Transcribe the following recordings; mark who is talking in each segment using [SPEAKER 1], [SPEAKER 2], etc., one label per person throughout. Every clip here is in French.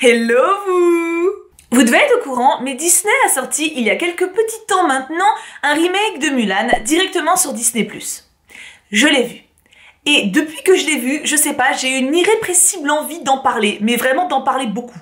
[SPEAKER 1] Hello vous! Vous devez être au courant, mais Disney a sorti il y a quelques petits temps maintenant un remake de Mulan directement sur Disney+. Je l'ai vu. Et depuis que je l'ai vu, je sais pas, j'ai une irrépressible envie d'en parler, mais vraiment d'en parler beaucoup.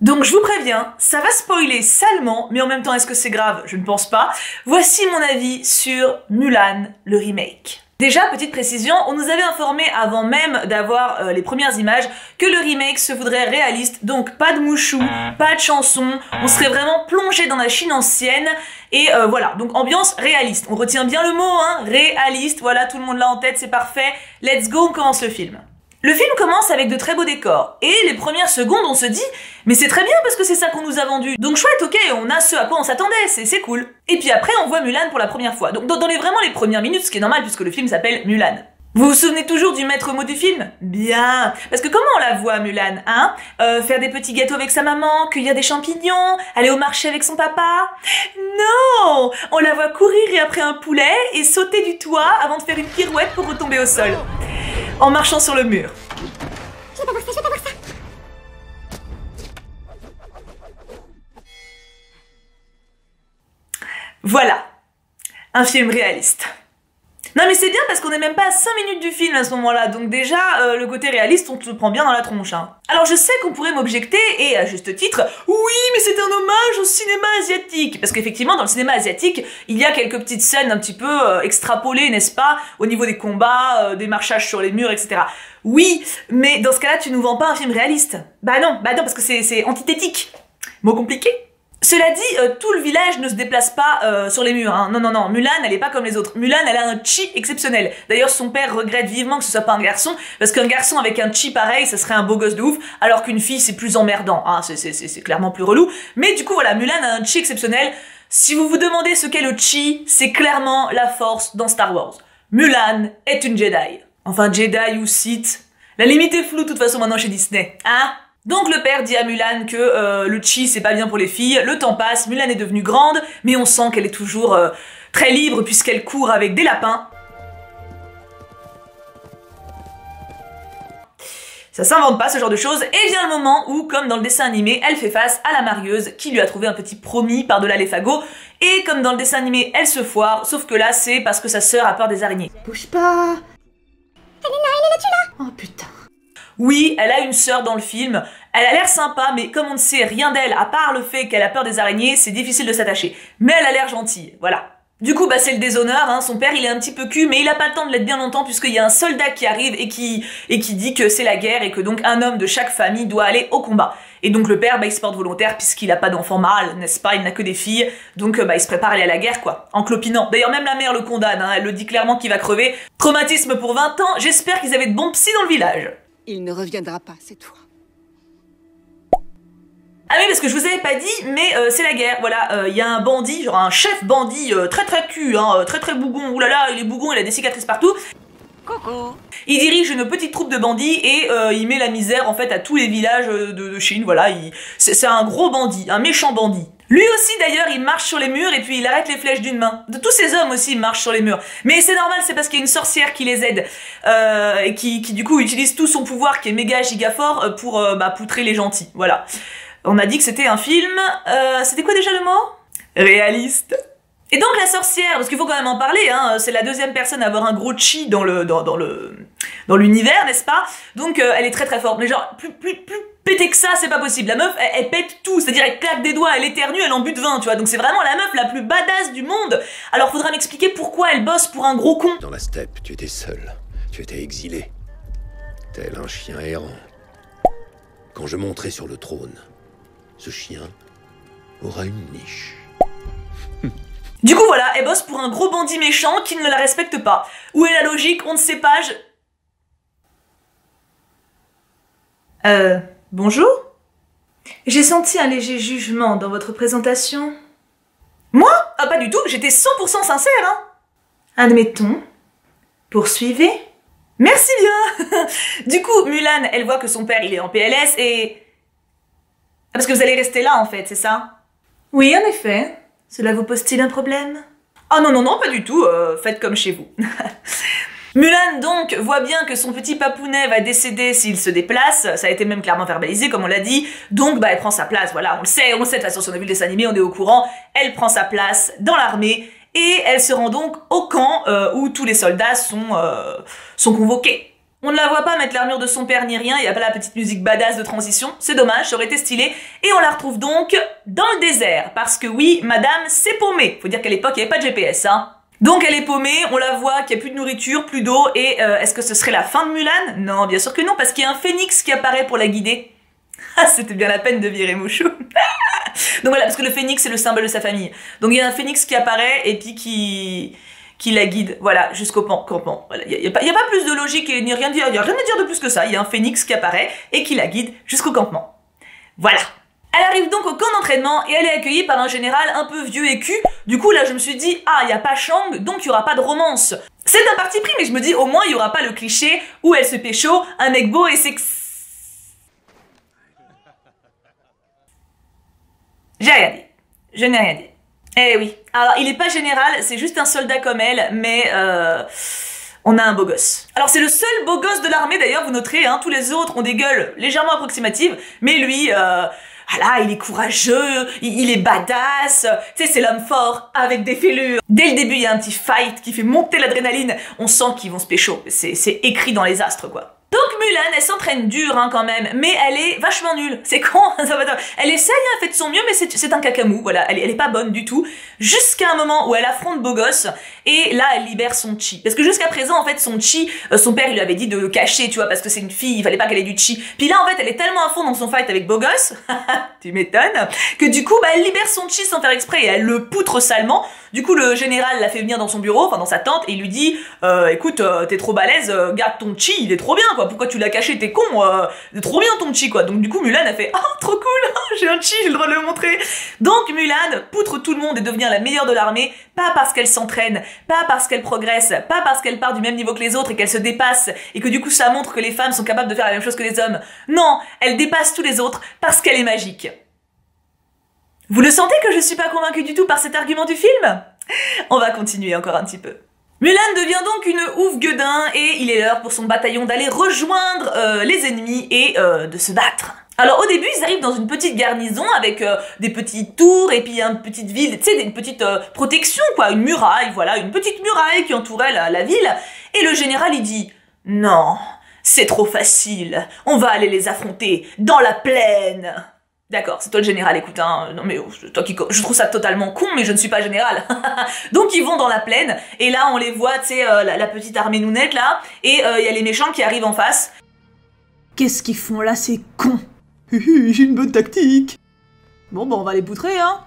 [SPEAKER 1] Donc je vous préviens, ça va spoiler salement, mais en même temps est-ce que c'est grave? Je ne pense pas. Voici mon avis sur Mulan, le remake. Déjà, petite précision, on nous avait informé avant même d'avoir les premières images que le remake se voudrait réaliste, donc pas de mouchou, pas de chanson, on serait vraiment plongé dans la Chine ancienne, et voilà, donc ambiance réaliste. On retient bien le mot, hein, réaliste, voilà, tout le monde l'a en tête, c'est parfait, let's go, on commence le film. Le film commence avec de très beaux décors, et les premières secondes on se dit « mais c'est très bien parce que c'est ça qu'on nous a vendu, donc chouette, ok, on a ce à quoi on s'attendait, c'est cool ». Et puis après on voit Mulan pour la première fois, donc dans les premières minutes, ce qui est normal puisque le film s'appelle Mulan. Vous vous souvenez toujours du maître mot du film? Bien. Parce que comment on la voit, Mulan, hein? Faire des petits gâteaux avec sa maman, cueillir des champignons, aller au marché avec son papa? Non! On la voit courir après un poulet et sauter du toit avant de faire une pirouette pour retomber au sol. En marchant sur le mur.
[SPEAKER 2] Je veux pas voir ça, je veux pas voir ça.
[SPEAKER 1] Voilà. Un film réaliste. Non mais c'est bien parce qu'on est même pas à 5 minutes du film à ce moment-là, donc déjà, le côté réaliste, on te prend bien dans la tronche, hein. Alors je sais qu'on pourrait m'objecter, et à juste titre, oui, mais c'est un hommage au cinéma asiatique, parce qu'effectivement, dans le cinéma asiatique, il y a quelques petites scènes un petit peu extrapolées, n'est-ce pas, au niveau des combats, des marchages sur les murs, etc. Oui, mais dans ce cas-là, tu nous vends pas un film réaliste. Bah non, parce que c'est antithétique. Mot compliqué. Cela dit, tout le village ne se déplace pas sur les murs, hein. Non, Mulan, elle est pas comme les autres. Mulan, elle a un chi exceptionnel. D'ailleurs, son père regrette vivement que ce soit pas un garçon, parce qu'un garçon avec un chi pareil, ça serait un beau gosse de ouf, alors qu'une fille, c'est plus emmerdant, hein. C'est clairement plus relou. Mais du coup, voilà, Mulan a un chi exceptionnel. Si vous vous demandez ce qu'est le chi, c'est clairement la force dans Star Wars. Mulan est une Jedi. Enfin, Jedi ou Sith. La limite est floue, de toute façon, maintenant chez Disney, hein. Donc le père dit à Mulan que le chi c'est pas bien pour les filles, le temps passe, Mulan est devenue grande, mais on sent qu'elle est toujours très libre puisqu'elle court avec des lapins. Ça s'invente pas ce genre de choses, et vient le moment où, comme dans le dessin animé, elle fait face à la marieuse qui lui a trouvé un petit promis par-delà les fagots, et comme dans le dessin animé, elle se foire, sauf que là c'est parce que sa sœur a peur des araignées.
[SPEAKER 2] Bouge pas. Elle est là, tu l'as. Oh putain.
[SPEAKER 1] Oui, elle a une sœur dans le film, elle a l'air sympa, mais comme on ne sait rien d'elle, à part le fait qu'elle a peur des araignées, c'est difficile de s'attacher. Mais elle a l'air gentille, voilà. Du coup, c'est le déshonneur, hein, son père il est un petit peu cul, mais il a pas le temps de l'être bien longtemps puisqu'il y a un soldat qui arrive et qui dit que c'est la guerre et que donc un homme de chaque famille doit aller au combat. Et donc le père, il se porte volontaire puisqu'il a pas d'enfant mâle, n'est-ce pas, il n'a que des filles, donc il se prépare à aller à la guerre, quoi, en clopinant. D'ailleurs même la mère le condamne, hein, elle le dit clairement qu'il va crever. Traumatisme pour 20 ans, j'espère qu'ils avaient de bons psys dans le village.
[SPEAKER 3] Il ne reviendra pas cette fois.
[SPEAKER 1] Ah oui, parce que je vous avais pas dit, mais c'est la guerre, voilà, il y a un bandit, genre un chef bandit très cul, hein, très bougon, oulala, il est bougon, il a des cicatrices partout.
[SPEAKER 3] Coucou.
[SPEAKER 1] Il dirige une petite troupe de bandits et il met la misère en fait à tous les villages de Chine, voilà, c'est un gros bandit, un méchant bandit. Lui aussi d'ailleurs il marche sur les murs et puis il arrête les flèches d'une main. De tous ces hommes aussi marchent sur les murs. Mais c'est normal, c'est parce qu'il y a une sorcière qui les aide et qui du coup utilise tout son pouvoir qui est méga giga fort pour poutrer les gentils, voilà. On a dit que c'était un film, c'était quoi déjà le mot? Réaliste. Et donc la sorcière, parce qu'il faut quand même en parler, hein, c'est la deuxième personne à avoir un gros chi dans l'univers, n'est-ce pas? Donc elle est très forte, mais genre plus pété que ça, c'est pas possible. La meuf, elle pète tout, c'est-à-dire elle claque des doigts, elle éternue, elle en bute 20, tu vois. Donc c'est vraiment la meuf la plus badass du monde. Alors faudra m'expliquer pourquoi elle bosse pour un gros con.
[SPEAKER 4] Dans la steppe, tu étais seul, tu étais exilé, tel un chien errant. Quand je monterai sur le trône, ce chien aura une niche.
[SPEAKER 1] Du coup voilà, elle bosse pour un gros bandit méchant qui ne la respecte pas. Où est la logique? On ne sait pas, bonjour? J'ai senti un léger jugement dans votre présentation. Moi? Ah pas du tout, j'étais 100% sincère, hein. Admettons. Poursuivez. Merci bien. Du coup, Mulan, elle voit que son père il est en PLS et... Ah parce que vous allez rester là en fait, c'est ça? Oui, en effet. Cela vous pose-t-il un problème? Ah non, pas du tout, faites comme chez vous. Mulan donc voit bien que son petit papounet va décéder s'il se déplace, ça a été même clairement verbalisé comme on l'a dit, donc elle prend sa place, voilà, on le sait, de toute façon si on a vu le dessin animé, on est au courant, elle prend sa place dans l'armée et elle se rend donc au camp où tous les soldats sont convoqués. On ne la voit pas mettre l'armure de son père ni rien, il n'y a pas la petite musique badass de transition, c'est dommage, ça aurait été stylé. Et on la retrouve donc dans le désert, parce que oui, madame s'est paumée. Faut dire qu'à l'époque, il n'y avait pas de GPS, hein. Donc elle est paumée, on la voit qu'il n'y a plus de nourriture, plus d'eau, et est-ce que ce serait la fin de Mulan? Non, bien sûr que non, parce qu'il y a un phénix qui apparaît pour la guider. Ah, c'était bien la peine de virer Mouchou. Donc voilà, parce que le phénix, c'est le symbole de sa famille. Donc il y a un phénix qui apparaît, et puis qui la guide, voilà, jusqu'au campement. Voilà, il y a pas plus de logique et ni rien à dire, il y a rien à dire de plus que ça. Il y a un phénix qui apparaît et qui la guide jusqu'au campement. Voilà. Elle arrive donc au camp d'entraînement et elle est accueillie par un général un peu vieux et cul. Du coup, là, je me suis dit, ah, il n'y a pas Shang, donc il n'y aura pas de romance. C'est un parti pris, mais je me dis, au moins, il n'y aura pas le cliché où elle se pécho, un mec beau et sexy. J'ai rien dit. Je n'ai rien dit. Eh oui. Alors, il est pas général, c'est juste un soldat comme elle, mais on a un beau gosse. Alors, c'est le seul beau gosse de l'armée, d'ailleurs, vous noterez, hein, tous les autres ont des gueules légèrement approximatives, mais lui, voilà, il est courageux, il est badass, tu sais, c'est l'homme fort, avec des fêlures. Dès le début, il y a un petit fight qui fait monter l'adrénaline, on sent qu'ils vont se pécho, c'est écrit dans les astres, quoi. Donc Mulan, elle s'entraîne dur hein, quand même, mais elle est vachement nulle. C'est con, elle essaye, elle fait de son mieux, mais c'est un cacamou, voilà, elle est pas bonne du tout. Jusqu'à un moment où elle affronte Beau Gosse, et là elle libère son chi. Parce que jusqu'à présent, en fait, son chi, son père il lui avait dit de le cacher, tu vois, parce que c'est une fille, il fallait pas qu'elle ait du chi. Puis là, en fait, elle est tellement à fond dans son fight avec Beau Gosse, tu m'étonnes, que du coup, elle libère son chi sans faire exprès, et elle le poutre salement. Du coup, le général l'a fait venir dans son bureau, enfin dans sa tente, et il lui dit écoute, t'es trop balèze, garde ton chi, il est trop bien, quoi. Pourquoi tu l'as caché, t'es con, c'est trop bien ton chi, quoi. Donc du coup, Mulan a fait oh, trop cool, j'ai un chi, j'ai le droit de le montrer. Donc Mulan poutre tout le monde et devient la meilleure de l'armée, pas parce qu'elle s'entraîne, pas parce qu'elle progresse, pas parce qu'elle part du même niveau que les autres et qu'elle se dépasse, et que du coup ça montre que les femmes sont capables de faire la même chose que les hommes. Non, elle dépasse tous les autres parce qu'elle est magique. Vous le sentez que je suis pas convaincue du tout par cet argument du film? On va continuer encore un petit peu. Mulan devient donc une ouf gueudin et il est l'heure pour son bataillon d'aller rejoindre les ennemis et de se battre. Alors au début ils arrivent dans une petite garnison avec des petites tours et puis une petite ville, tu sais, une petite protection quoi, une muraille, voilà, une petite muraille qui entourait la ville. Et le général il dit « Non, c'est trop facile, on va aller les affronter dans la plaine !» D'accord, c'est toi le général, écoute, hein, non mais toi qui, je trouve ça totalement con, mais je ne suis pas général. Donc ils vont dans la plaine, et là on les voit, tu sais, la petite armée nounette là, et il y a les méchants qui arrivent en face.
[SPEAKER 2] Qu'est-ce qu'ils font là, ces cons? J'ai une bonne tactique. Bon, on va les poutrer, hein.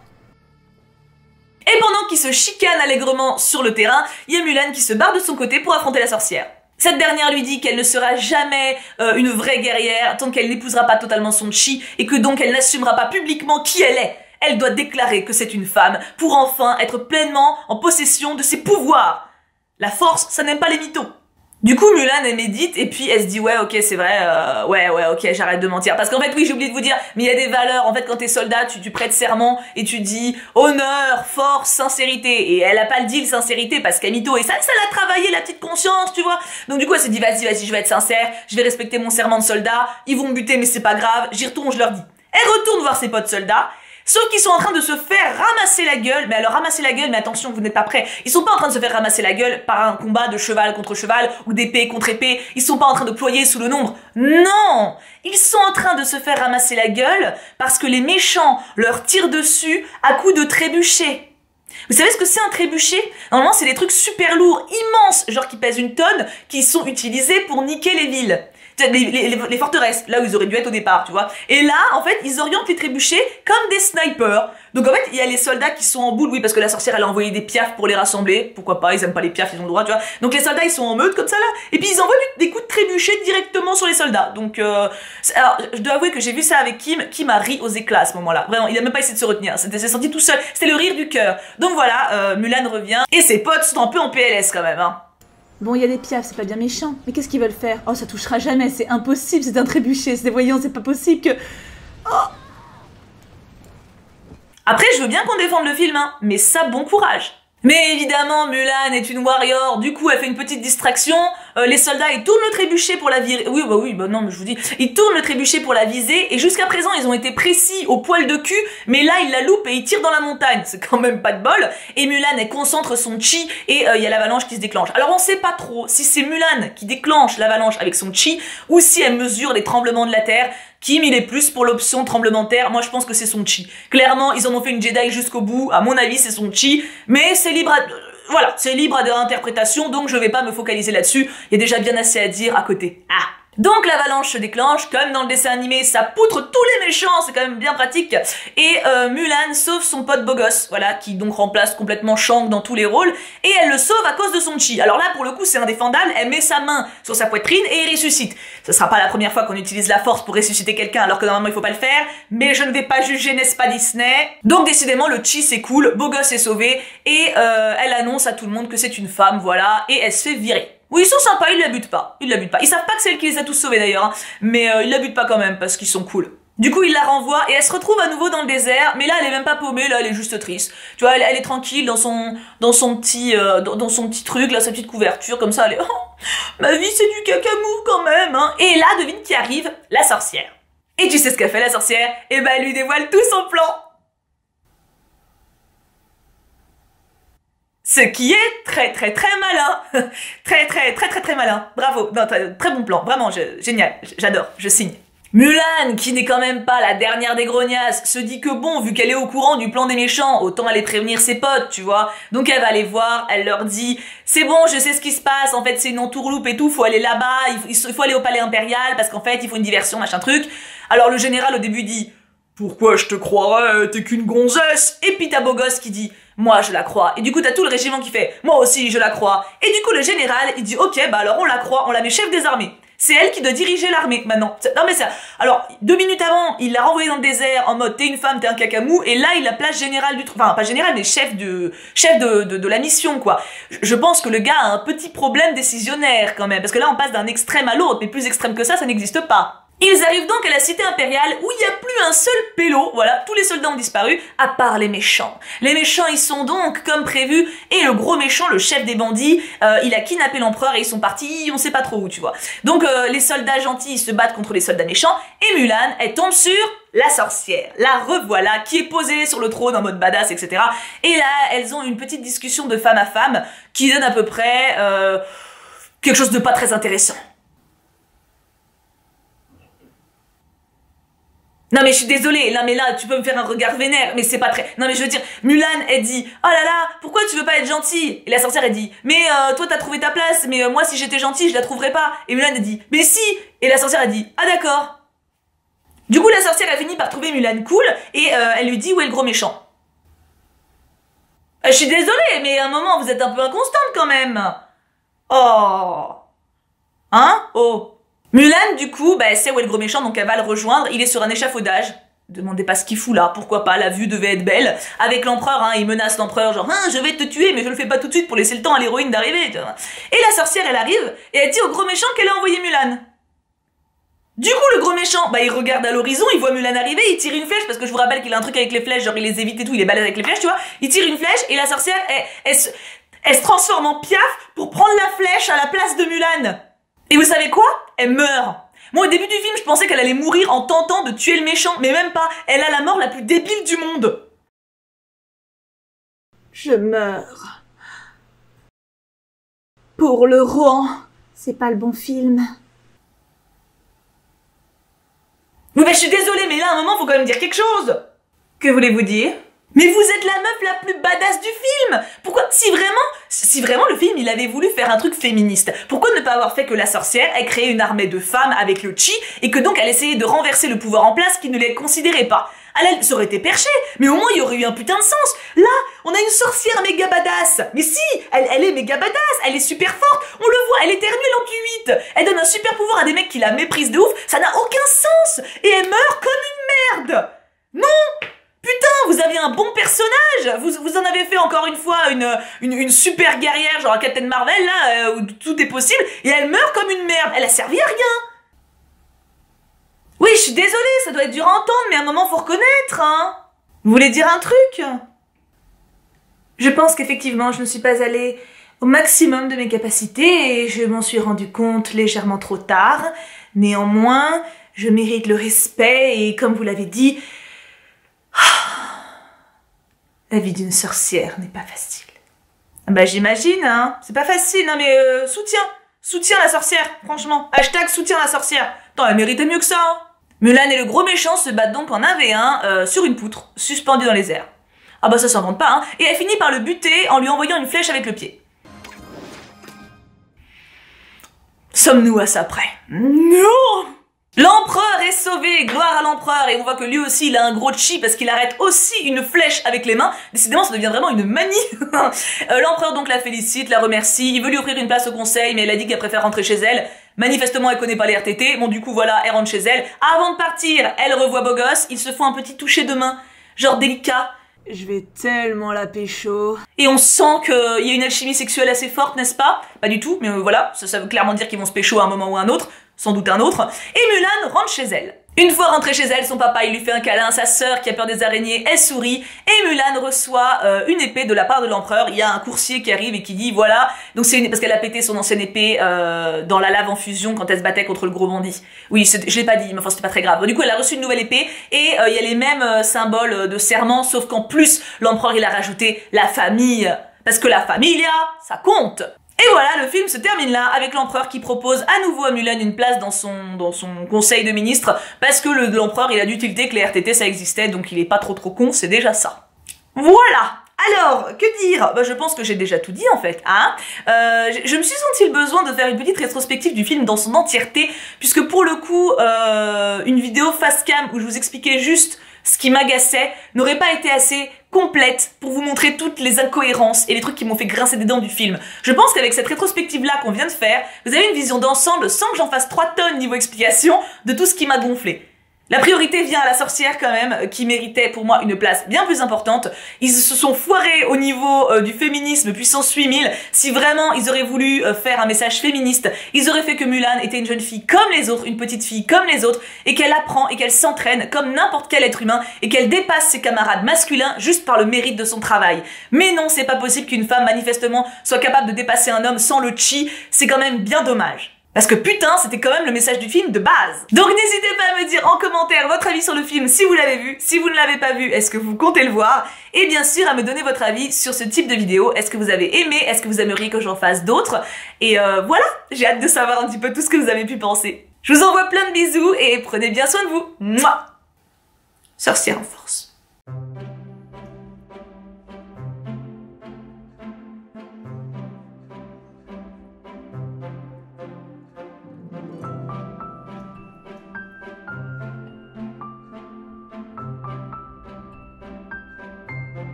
[SPEAKER 1] Et pendant qu'ils se chicanent allègrement sur le terrain, il y a Mulan qui se barre de son côté pour affronter la sorcière. Cette dernière lui dit qu'elle ne sera jamais une vraie guerrière tant qu'elle n'épousera pas totalement son chi et que donc elle n'assumera pas publiquement qui elle est. Elle doit déclarer que c'est une femme pour enfin être pleinement en possession de ses pouvoirs. La force, ça n'aime pas les mythos. Du coup, Mulan, elle médite et puis elle se dit ouais, ok, c'est vrai, ouais, ok, j'arrête de mentir. Parce qu'en fait, oui, j'ai oublié de vous dire, mais il y a des valeurs. En fait, quand t'es soldat, tu prêtes serment et tu dis honneur, force, sincérité. Et elle a pas le dit, sincérité, parce qu'elle mytho. Et ça l'a travaillé, la petite conscience, tu vois. Donc du coup, elle s'est dit vas-y, je vais être sincère, je vais respecter mon serment de soldat. Ils vont me buter, mais c'est pas grave. J'y retourne, je leur dis. Elle retourne voir ses potes soldats. Sauf qu'ils sont en train de se faire ramasser la gueule, mais alors ramasser la gueule, mais attention, vous n'êtes pas prêts. Ils sont pas en train de se faire ramasser la gueule par un combat de cheval contre cheval ou d'épée contre épée. Ils sont pas en train de ployer sous le nombre. Non! Ils sont en train de se faire ramasser la gueule parce que les méchants leur tirent dessus à coups de trébuchet. Vous savez ce que c'est un trébuchet? Normalement, c'est des trucs super lourds, immenses, genre qui pèsent une tonne, qui sont utilisés pour niquer les villes. Les forteresses, là où ils auraient dû être au départ, tu vois. Et là, en fait, ils orientent les trébuchets comme des snipers. Donc en fait, il y a les soldats qui sont en boule, oui, parce que la sorcière, elle a envoyé des piafs pour les rassembler. Pourquoi pas, ils aiment pas les piafs, ils ont le droit, tu vois. Donc les soldats, ils sont en meute comme ça, là. Et puis ils envoient des coups de trébuchet directement sur les soldats. Donc, alors, je dois avouer que j'ai vu ça avec Kim a ri aux éclats à ce moment-là. Vraiment, il a même pas essayé de se retenir. C'est sorti tout seul. C'était le rire du cœur. Donc voilà, Mulan revient. Et ses potes sont un peu en PLS quand même, hein.
[SPEAKER 2] Bon, il y a des piafs, c'est pas bien méchant. Mais qu'est-ce qu'ils veulent faire? Oh, ça touchera jamais, c'est impossible, c'est un trébuchet, c'est des voyants, c'est pas possible que... Oh.
[SPEAKER 1] Après, je veux bien qu'on défende le film, hein, mais ça, bon courage. Mais évidemment, Mulan est une warrior, du coup, elle fait une petite distraction, les soldats, ils tournent le trébuchet pour la virer. Oui, non, mais je vous dis, ils tournent le trébuchet pour la viser, et jusqu'à présent, ils ont été précis au poil de cul, mais là, ils la loupent et ils tirent dans la montagne. C'est quand même pas de bol. Et Mulan, elle concentre son chi, et il y a l'avalanche qui se déclenche. Alors, on sait pas trop si c'est Mulan qui déclenche l'avalanche avec son chi, ou si elle mesure les tremblements de la terre. Kim, il est plus pour l'option tremblement de terre. Moi, je pense que c'est son chi. Clairement, ils en ont fait une Jedi jusqu'au bout. À mon avis, c'est son chi. Mais c'est libre à... Voilà, c'est libre à l'interprétation, donc je vais pas me focaliser là-dessus. Il y a déjà bien assez à dire à côté. Ah. Donc l'avalanche se déclenche, comme dans le dessin animé, ça poutre tous les méchants, c'est quand même bien pratique. Et Mulan sauve son pote beau gosse, voilà, qui donc remplace complètement Shang dans tous les rôles, et elle le sauve à cause de son chi. Alors là, pour le coup, c'est indéfendable, elle met sa main sur sa poitrine et il ressuscite. Ce sera pas la première fois qu'on utilise la force pour ressusciter quelqu'un, alors que normalement il faut pas le faire, mais je ne vais pas juger, n'est-ce pas Disney? Donc décidément, le chi c'est cool, beau gosse est sauvé, et elle annonce à tout le monde que c'est une femme, voilà, et elle se fait virer. Oui, ils sont sympas, ils la butent pas. Ils savent pas que c'est elle qui les a tous sauvés d'ailleurs, hein. Mais ils la butent pas quand même parce qu'ils sont cool. Du coup, il la renvoie et elle se retrouve à nouveau dans le désert, mais là, elle est même pas paumée, là, elle est juste triste. Tu vois, elle est tranquille dans son petit truc, là, sa petite couverture, comme ça, elle est, oh, ma vie, c'est du cacamou quand même, hein. Et là, devine qui arrive, la sorcière. Et tu sais ce qu'a fait la sorcière? Eh ben, elle lui dévoile tout son plan. Ce qui est très malin. très malin. Bravo. Non, très bon plan. Vraiment, génial. J'adore. Je signe. Mulan, qui n'est quand même pas la dernière des grognasses, se dit que bon, vu qu'elle est au courant du plan des méchants, autant aller prévenir ses potes, tu vois. Donc elle va les voir, elle leur dit « C'est bon, je sais ce qui se passe, en fait c'est une entourloupe et tout, faut aller là-bas, il faut aller au palais impérial, parce qu'en fait il faut une diversion, machin truc. » Alors le général au début dit « Pourquoi je te croirais, t'es qu'une gonzesse ?» Et puis t'as beau gosse qui dit « Moi je la crois. » Et du coup t'as tout le régiment qui fait « Moi aussi je la crois. » Et du coup le général il dit « Ok, bah alors on la croit, on la met chef des armées. » C'est elle qui doit diriger l'armée maintenant. Non mais ça. Alors 2 minutes avant, il l'a renvoyée dans le désert en mode t'es une femme, t'es un cacamou, et là il la place générale du truc. Enfin pas général mais chef de la mission quoi. Je pense que le gars a un petit problème décisionnaire quand même, parce que là on passe d'un extrême à l'autre, mais plus extrême que ça n'existe pas. Ils arrivent donc à la cité impériale où il n'y a plus un seul pélo, voilà, tous les soldats ont disparu, à part les méchants. Les méchants, ils sont donc, comme prévu, et le gros méchant, le chef des bandits, il a kidnappé l'empereur et ils sont partis, on sait pas trop où, tu vois. Donc les soldats gentils, ils se battent contre les soldats méchants, et Mulan, elle tombe sur la sorcière. La revoilà, qui est posée sur le trône en mode badass, etc. Et là, elles ont une petite discussion de femme à femme, qui donne à peu près quelque chose de pas très intéressant. Non mais je suis désolée, là mais là tu peux me faire un regard vénère, mais c'est pas très... Non mais je veux dire, Mulan elle dit « Oh là là, pourquoi tu veux pas être gentille ?» Et la sorcière elle dit « Mais toi t'as trouvé ta place, mais moi si j'étais gentille je la trouverais pas. » Et Mulan elle dit « Mais si !» Et la sorcière elle dit « Ah d'accord !» Du coup la sorcière elle finit par trouver Mulan cool, et elle lui dit « Où est le gros méchant ?» Je suis désolée, mais à un moment vous êtes un peu inconstante quand même. Oh. Hein? Oh. Mulan, du coup, bah, elle sait où est le gros méchant, donc elle va le rejoindre. Il est sur un échafaudage. Demandez pas ce qu'il fout là, pourquoi pas, la vue devait être belle. Avec l'empereur, hein, il menace l'empereur, genre, hein, je vais te tuer, mais je le fais pas tout de suite pour laisser le temps à l'héroïne d'arriver. Et la sorcière, elle arrive, et elle dit au gros méchant qu'elle a envoyé Mulan. Du coup, le gros méchant, bah, il regarde à l'horizon, il voit Mulan arriver, il tire une flèche, parce que je vous rappelle qu'il a un truc avec les flèches, genre il les évite et tout, il est balèze avec les flèches, tu vois. Il tire une flèche, et la sorcière, elle se transforme en Piaf pour prendre la flèche à la place de Mulan. Et vous savez quoi? Elle meurt. Moi, au début du film, je pensais qu'elle allait mourir en tentant de tuer le méchant, mais même pas. Elle a la mort la plus débile du monde.
[SPEAKER 2] Je meurs. Pour le Rohan, c'est pas le bon film.
[SPEAKER 1] Oui, bah, je suis désolée, mais là, à un moment, faut quand même dire quelque chose. Que voulez-vous dire? Mais vous êtes la meuf la plus badass du film! Pourquoi, si vraiment le film il avait voulu faire un truc féministe, pourquoi ne pas avoir fait que la sorcière ait créé une armée de femmes avec le chi, et que donc elle essayait de renverser le pouvoir en place qui ne les considérait pas? Elle, ça aurait été perché, mais au moins il y aurait eu un putain de sens. Là, on a une sorcière méga badass. Mais si, elle est méga badass, elle est super forte, on le voit, elle éternue, elle en tue 8. Elle donne un super pouvoir à des mecs qui la méprisent de ouf, ça n'a aucun sens. Et elle meurt comme une merde. Non! Putain, vous aviez un bon personnage. Vous en avez fait encore une fois une super guerrière, genre Captain Marvel, là, où tout est possible, et elle meurt comme une merde. Elle a servi à rien. Oui, je suis désolée, ça doit être dur à entendre, mais à un moment, faut reconnaître, hein. Vous voulez dire un truc? Je pense qu'effectivement, je ne suis pas allée au maximum de mes capacités et je m'en suis rendu compte légèrement trop tard. Néanmoins, je mérite le respect et comme vous l'avez dit, la vie d'une sorcière n'est pas facile. Bah j'imagine, hein. C'est pas facile, hein, mais soutien la sorcière, franchement. Hashtag soutien la sorcière. Attends, elle méritait mieux que ça, hein. Mulan et le gros méchant se battent donc en 1v1 sur une poutre, suspendue dans les airs. Ah bah ça s'invente pas, hein. Et elle finit par le buter en lui envoyant une flèche avec le pied. Sommes-nous à ça près? Non! L'empereur est sauvé, gloire à l'empereur, et on voit que lui aussi il a un gros chi parce qu'il arrête aussi une flèche avec les mains. Décidément ça devient vraiment une manie. L'empereur donc la félicite, la remercie, il veut lui offrir une place au conseil mais elle a dit qu'elle préfère rentrer chez elle. Manifestement elle connaît pas les RTT, bon du coup voilà, elle rentre chez elle. Avant de partir, elle revoit Beau Gosse, ils se font un petit toucher de main, genre délicat.
[SPEAKER 2] Je vais tellement la pécho.
[SPEAKER 1] Et on sent qu'il y a une alchimie sexuelle assez forte, n'est-ce pas? Pas du tout, mais voilà, ça veut clairement dire qu'ils vont se pécho à un moment ou à un autre. Sans doute un autre, et Mulan rentre chez elle. Une fois rentrée chez elle, son papa il lui fait un câlin, sa sœur qui a peur des araignées, elle sourit, et Mulan reçoit une épée de la part de l'empereur. Il y a un coursier qui arrive et qui dit voilà, donc c'est parce qu'elle a pété son ancienne épée dans la lave en fusion quand elle se battait contre le gros bandit. Oui, je l'ai pas dit, mais enfin c'était pas très grave. Donc, du coup elle a reçu une nouvelle épée, et il y a les mêmes symboles de serment, sauf qu'en plus l'empereur il a rajouté la famille, parce que la familia, ça compte. Et voilà, le film se termine là, avec l'empereur qui propose à nouveau à Mulan une place dans son conseil de ministres, parce que l'empereur il a dû tilter que les RTT ça existait, donc il est pas trop con, c'est déjà ça. Voilà. Alors, que dire? Bah, je pense que j'ai déjà tout dit en fait, hein. Je me suis senti le besoin de faire une petite rétrospective du film dans son entièreté, puisque pour le coup, une vidéo face cam où je vous expliquais juste ce qui m'agaçait n'aurait pas été assez complète pour vous montrer toutes les incohérences et les trucs qui m'ont fait grincer des dents du film. Je pense qu'avec cette rétrospective-là qu'on vient de faire, vous avez une vision d'ensemble sans que j'en fasse 3 tonnes niveau explication de tout ce qui m'a gonflé. La priorité vient à la sorcière quand même, qui méritait pour moi une place bien plus importante. Ils se sont foirés au niveau du féminisme puissance 8000. Si vraiment ils auraient voulu faire un message féministe, ils auraient fait que Mulan était une jeune fille comme les autres, une petite fille comme les autres, et qu'elle apprend et qu'elle s'entraîne comme n'importe quel être humain, et qu'elle dépasse ses camarades masculins juste par le mérite de son travail. Mais non, c'est pas possible qu'une femme manifestement soit capable de dépasser un homme sans le chi, c'est quand même bien dommage. Parce que putain, c'était quand même le message du film de base. Donc n'hésitez pas à me dire en commentaire votre avis sur le film si vous l'avez vu. Si vous ne l'avez pas vu, est-ce que vous comptez le voir? Et bien sûr, à me donner votre avis sur ce type de vidéo. Est-ce que vous avez aimé? Est-ce que vous aimeriez que j'en fasse d'autres? Et voilà, j'ai hâte de savoir un petit peu tout ce que vous avez pu penser. Je vous envoie plein de bisous et prenez bien soin de vous. Mouah. Sorcière en force.